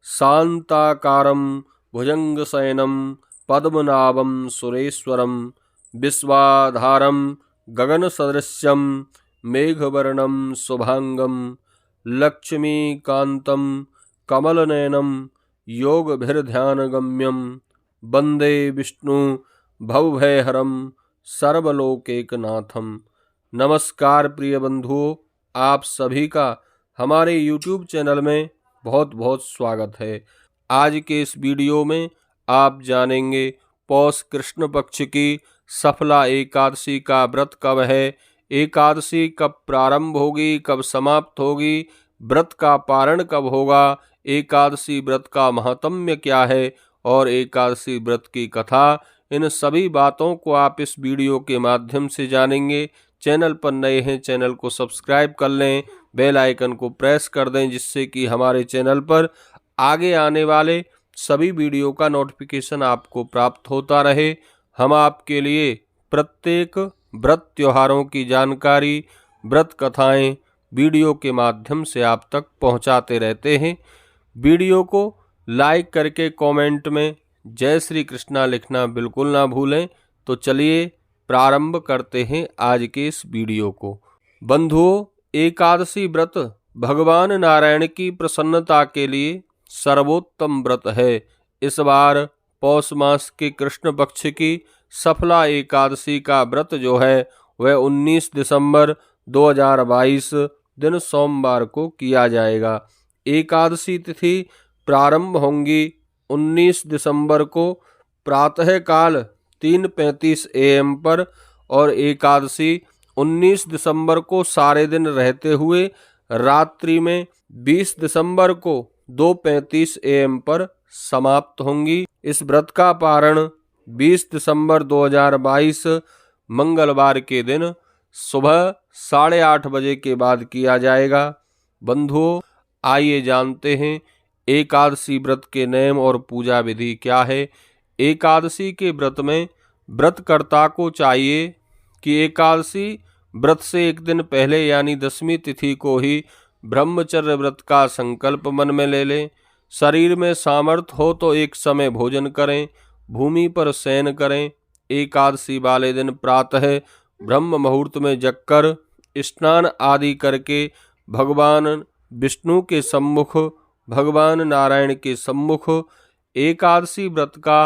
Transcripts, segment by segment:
शांताकारं भुजंगशयनं पद्मनाभं सुरेश्वरं विश्वाधारं गगनसदृश्यं मेघवर्णं शुभांगं लक्ष्मीकान्तं कमलनयनं योगभिर्ध्यानगम्यं वन्दे विष्णु भवभयहरं सर्वलोकैकनाथम। नमस्कार प्रिय बंधुओं, आप सभी का हमारे YouTube चैनल में बहुत बहुत स्वागत है। आज के इस वीडियो में आप जानेंगे पौष कृष्ण पक्ष की सफला एकादशी का व्रत कब है, एकादशी कब प्रारंभ होगी, कब समाप्त होगी, व्रत का पारण कब होगा, एकादशी व्रत का महात्म्य क्या है और एकादशी व्रत की कथा। इन सभी बातों को आप इस वीडियो के माध्यम से जानेंगे। चैनल पर नए हैं, चैनल को सब्सक्राइब कर लें, बेल आइकन को प्रेस कर दें, जिससे कि हमारे चैनल पर आगे आने वाले सभी वीडियो का नोटिफिकेशन आपको प्राप्त होता रहे। हम आपके लिए प्रत्येक व्रत त्योहारों की जानकारी, व्रत कथाएं वीडियो के माध्यम से आप तक पहुंचाते रहते हैं। वीडियो को लाइक करके कमेंट में जय श्री कृष्णा लिखना बिल्कुल ना भूलें। तो चलिए प्रारंभ करते हैं आज के इस वीडियो को। बंधुओं, एकादशी व्रत भगवान नारायण की प्रसन्नता के लिए सर्वोत्तम व्रत है। इस बार पौष मास के कृष्ण पक्ष की सफला एकादशी का व्रत जो है वह 19 दिसंबर 2022 दिन सोमवार को किया जाएगा। एकादशी तिथि प्रारंभ होंगी 19 दिसंबर को प्रातःकाल 3:35 AM पर और एकादशी 19 दिसंबर को सारे दिन रहते हुए रात्रि में 20 दिसंबर को 2:35 AM पर समाप्त होंगी। इस व्रत का पारण 20 दिसंबर 2022 मंगलवार के दिन सुबह 8:30 बजे के बाद किया जाएगा। बंधुओं, आइए जानते हैं एकादशी व्रत के नियम और पूजा विधि क्या है। एकादशी के व्रत में व्रतकर्ता को चाहिए कि एकादशी व्रत से एक दिन पहले यानी 10वीं तिथि को ही ब्रह्मचर्य व्रत का संकल्प मन में ले लें। शरीर में सामर्थ्य हो तो एक समय भोजन करें, भूमि पर शयन करें। एकादशी वाले दिन प्रातः ब्रह्म मुहूर्त में जगकर स्नान आदि करके भगवान विष्णु के सम्मुख, भगवान नारायण के सम्मुख एकादशी व्रत का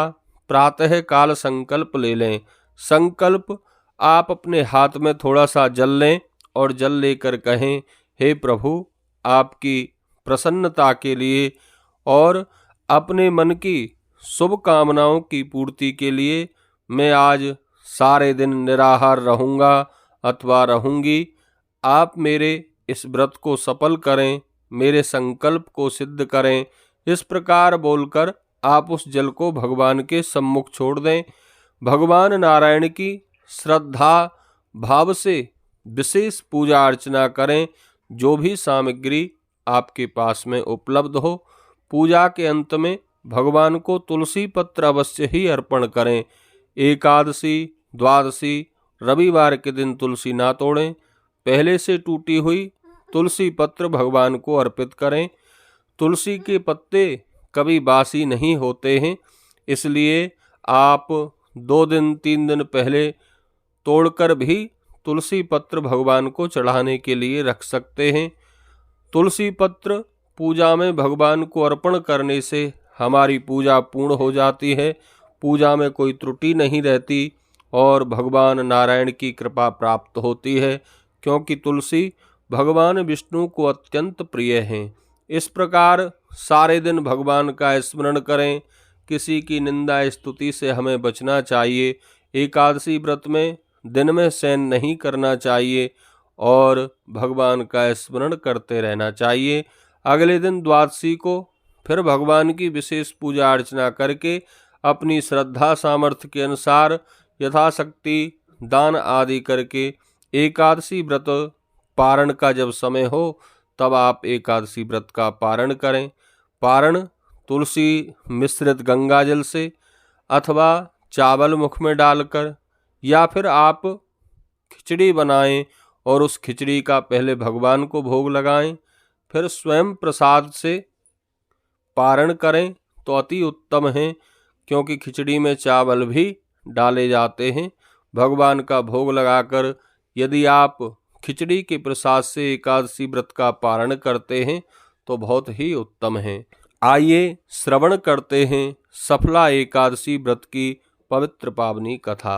प्रातः काल संकल्प ले लें। संकल्प आप अपने हाथ में थोड़ा सा जल लें और जल लेकर कहें, हे प्रभु, आपकी प्रसन्नता के लिए और अपने मन की शुभ कामनाओं की पूर्ति के लिए मैं आज सारे दिन निराहार रहूँगा अथवा रहूँगी। आप मेरे इस व्रत को सफल करें, मेरे संकल्प को सिद्ध करें। इस प्रकार बोलकर आप उस जल को भगवान के सम्मुख छोड़ दें। भगवान नारायण की श्रद्धा भाव से विशेष पूजा अर्चना करें। जो भी सामग्री आपके पास में उपलब्ध हो, पूजा के अंत में भगवान को तुलसी पत्र अवश्य ही अर्पण करें। एकादशी, द्वादशी, रविवार के दिन तुलसी ना तोड़ें। पहले से टूटी हुई तुलसी पत्र भगवान को अर्पित करें। तुलसी के पत्ते कभी बासी नहीं होते हैं, इसलिए आप 2 दिन 3 दिन पहले तोड़कर भी तुलसी पत्र भगवान को चढ़ाने के लिए रख सकते हैं। तुलसी पत्र पूजा में भगवान को अर्पण करने से हमारी पूजा पूर्ण हो जाती है, पूजा में कोई त्रुटि नहीं रहती और भगवान नारायण की कृपा प्राप्त होती है, क्योंकि तुलसी भगवान विष्णु को अत्यंत प्रिय हैं। इस प्रकार सारे दिन भगवान का स्मरण करें। किसी की निंदा स्तुति से हमें बचना चाहिए। एकादशी व्रत में दिन में शयन नहीं करना चाहिए और भगवान का स्मरण करते रहना चाहिए। अगले दिन द्वादशी को फिर भगवान की विशेष पूजा अर्चना करके अपनी श्रद्धा सामर्थ्य के अनुसार यथाशक्ति दान आदि करके एकादशी व्रत पारण का जब समय हो तब आप एकादशी व्रत का पारण करें। पारण तुलसी मिश्रित गंगा जल से अथवा चावल मुख में डालकर, या फिर आप खिचड़ी बनाएं और उस खिचड़ी का पहले भगवान को भोग लगाएं, फिर स्वयं प्रसाद से पारण करें तो अति उत्तम है, क्योंकि खिचड़ी में चावल भी डाले जाते हैं। भगवान का भोग लगाकर यदि आप खिचड़ी के प्रसाद से एकादशी व्रत का पारण करते हैं तो बहुत ही उत्तम है। आइए श्रवण करते हैं सफला एकादशी व्रत की पवित्र पावनी कथा।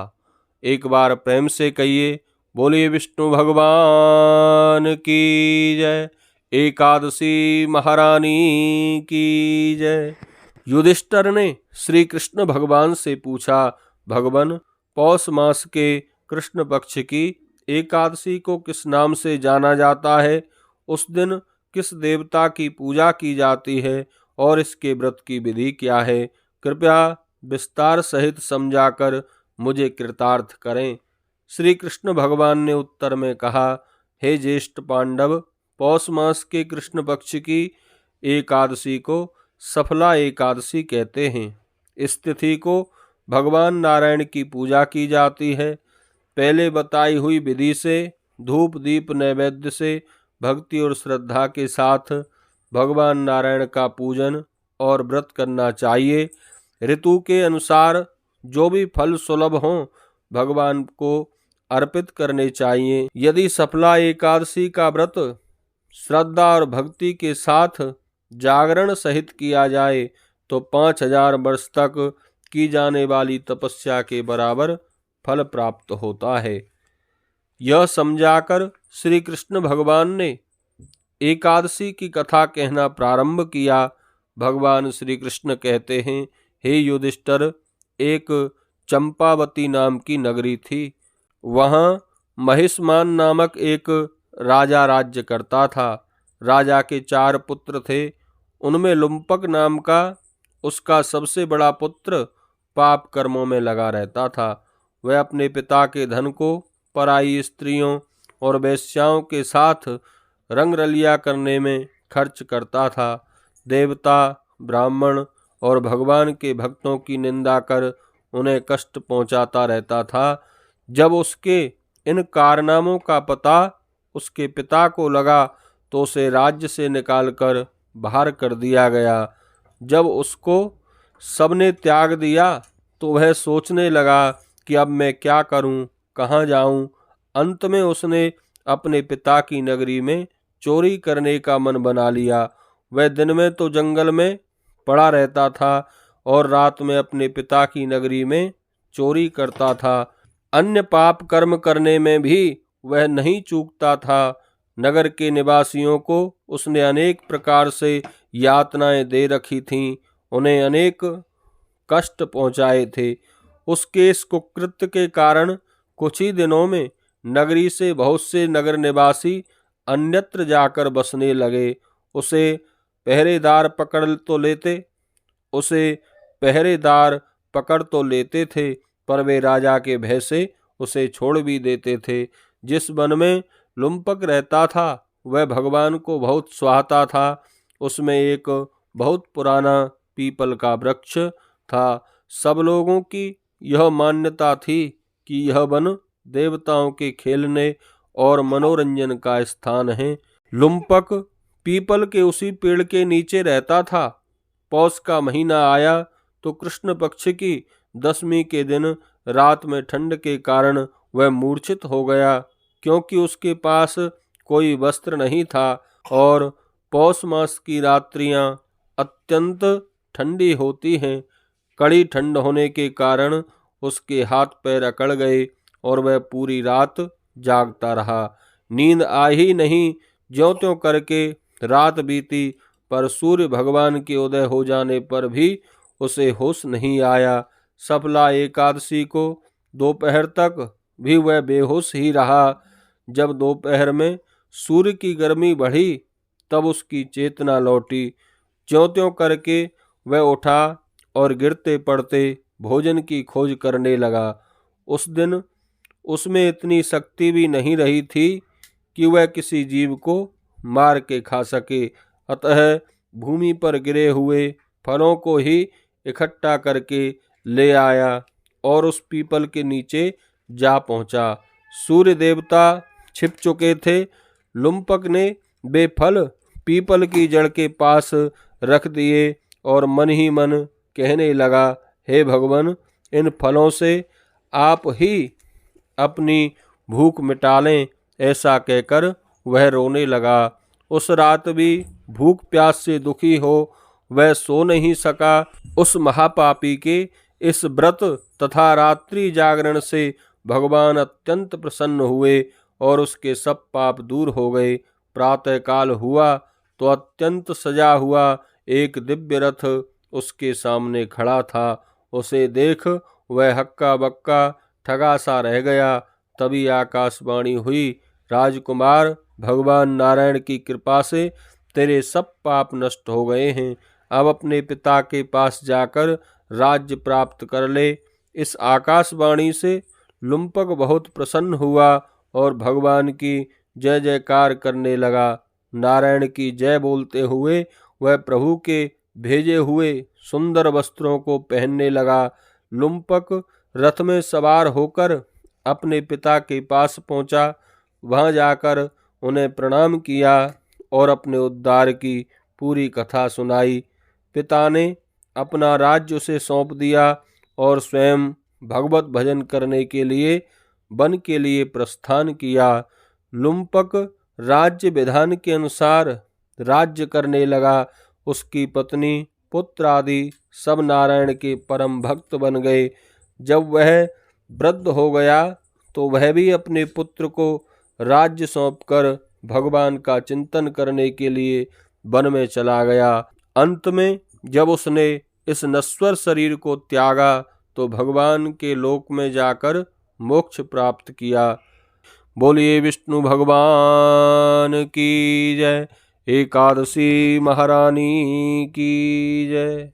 एक बार प्रेम से कहिए, बोलिए विष्णु भगवान की जय, एकादशी महारानी की जय। युधिष्ठिर ने श्री कृष्ण भगवान से पूछा, भगवान, पौष मास के कृष्ण पक्ष की एकादशी को किस नाम से जाना जाता है? उस दिन किस देवता की पूजा की जाती है और इसके व्रत की विधि क्या है? कृपया विस्तार सहित समझाकर मुझे कृतार्थ करें। श्री कृष्ण भगवान ने उत्तर में कहा, हे ज्येष्ठ पांडव, पौष मास के कृष्ण पक्ष की एकादशी को सफला एकादशी कहते हैं। इस तिथि को भगवान नारायण की पूजा की जाती है। पहले बताई हुई विधि से धूप दीप नैवेद्य से भक्ति और श्रद्धा के साथ भगवान नारायण का पूजन और व्रत करना चाहिए। ऋतु के अनुसार जो भी फल सुलभ हों भगवान को अर्पित करने चाहिए। यदि सफला एकादशी का व्रत श्रद्धा और भक्ति के साथ जागरण सहित किया जाए तो 5000 वर्ष तक की जाने वाली तपस्या के बराबर फल प्राप्त होता है। यह समझाकर श्री कृष्ण भगवान ने एकादशी की कथा कहना प्रारंभ किया। भगवान श्री कृष्ण कहते हैं, हे युधिष्ठिर, एक चंपावती नाम की नगरी थी। वहाँ महिष्मान नामक एक राजा राज्य करता था। राजा के 4 पुत्र थे। उनमें लुम्पक नाम का उसका सबसे बड़ा पुत्र पाप कर्मों में लगा रहता था। वह अपने पिता के धन को पराई स्त्रियों और वेश्याओं के साथ रंगरलिया करने में खर्च करता था। देवता, ब्राह्मण और भगवान के भक्तों की निंदा कर उन्हें कष्ट पहुंचाता रहता था। जब उसके इन कारनामों का पता उसके पिता को लगा तो उसे राज्य से निकालकर बाहर कर दिया गया। जब उसको सबने त्याग दिया तो वह सोचने लगा कि अब मैं क्या करूं, कहाँ जाऊं। अंत में उसने अपने पिता की नगरी में चोरी करने का मन बना लिया। वह दिन में तो जंगल में पड़ा रहता था और रात में अपने पिता की नगरी में चोरी करता था। अन्य पाप कर्म करने में भी वह नहीं चूकता था। नगर के निवासियों को उसने अनेक प्रकार से यातनाएं दे रखी थीं, उन्हें अनेक कष्ट पहुंचाए थे। उसके इस कुकृत्य के कारण कुछ ही दिनों में नगरी से बहुत से नगर निवासी अन्यत्र जाकर बसने लगे। उसे पहरेदार पकड़ तो लेते थे, पर वे राजा के भय से उसे छोड़ भी देते थे। जिस वन में लुम्पक रहता था वह भगवान को बहुत सुहाता था। उसमें एक बहुत पुराना पीपल का वृक्ष था। सब लोगों की यह मान्यता थी कि यह वन देवताओं के खेलने और मनोरंजन का स्थान है। लुम्पक पीपल के उसी पेड़ के नीचे रहता था। पौष का महीना आया तो कृष्ण पक्ष की 10वीं के दिन रात में ठंड के कारण वह मूर्छित हो गया, क्योंकि उसके पास कोई वस्त्र नहीं था और पौष मास की रात्रियां अत्यंत ठंडी होती हैं। कड़ी ठंड होने के कारण उसके हाथ पैर अकड़ गए और वह पूरी रात जागता रहा। नींद आ ही नहीं। ज्यों-त्यों करके रात बीती, पर सूर्य भगवान के उदय हो जाने पर भी उसे होश नहीं आया। सफला एकादशी को दोपहर तक भी वह बेहोश ही रहा। जब दोपहर में सूर्य की गर्मी बढ़ी तब उसकी चेतना लौटी। ज्यों-त्यों करके वह उठा और गिरते पड़ते भोजन की खोज करने लगा। उस दिन उसमें इतनी शक्ति भी नहीं रही थी कि वह किसी जीव को मार के खा सके। अतः भूमि पर गिरे हुए फलों को ही इकट्ठा करके ले आया और उस पीपल के नीचे जा पहुंचा। सूर्य देवता छिप चुके थे। लुम्पक ने वे फल पीपल की जड़ के पास रख दिए और मन ही मन कहने लगा, हे भगवान, इन फलों से आप ही अपनी भूख मिटा लें। ऐसा कहकर वह रोने लगा। उस रात भी भूख प्यास से दुखी हो वह सो नहीं सका। उस महापापी के इस व्रत तथा रात्रि जागरण से भगवान अत्यंत प्रसन्न हुए और उसके सब पाप दूर हो गए। प्रातःकाल हुआ तो अत्यंत सजा हुआ एक दिव्य रथ उसके सामने खड़ा था। उसे देख वह हक्का बक्का ठगा सा रह गया। तभी आकाशवाणी हुई, राजकुमार, भगवान नारायण की कृपा से तेरे सब पाप नष्ट हो गए हैं। अब अपने पिता के पास जाकर राज्य प्राप्त कर ले। इस आकाशवाणी से लुम्पक बहुत प्रसन्न हुआ और भगवान की जय जयकार करने लगा। नारायण की जय बोलते हुए वह प्रभु के भेजे हुए सुंदर वस्त्रों को पहनने लगा। लुम्पक रथ में सवार होकर अपने पिता के पास पहुंचा। वहां जाकर उन्हें प्रणाम किया और अपने उद्धार की पूरी कथा सुनाई। पिता ने अपना राज्य उसे सौंप दिया और स्वयं भगवत भजन करने के लिए वन के लिए प्रस्थान किया। लुम्पक राज्य विधान के अनुसार राज्य करने लगा। उसकी पत्नी, पुत्र आदि सब नारायण के परम भक्त बन गए। जब वह वृद्ध हो गया तो वह भी अपने पुत्र को राज्य सौंपकर भगवान का चिंतन करने के लिए वन में चला गया। अंत में जब उसने इस नश्वर शरीर को त्यागा तो भगवान के लोक में जाकर मोक्ष प्राप्त किया। बोलिए विष्णु भगवान की जय। एकादशी महारानी की जय।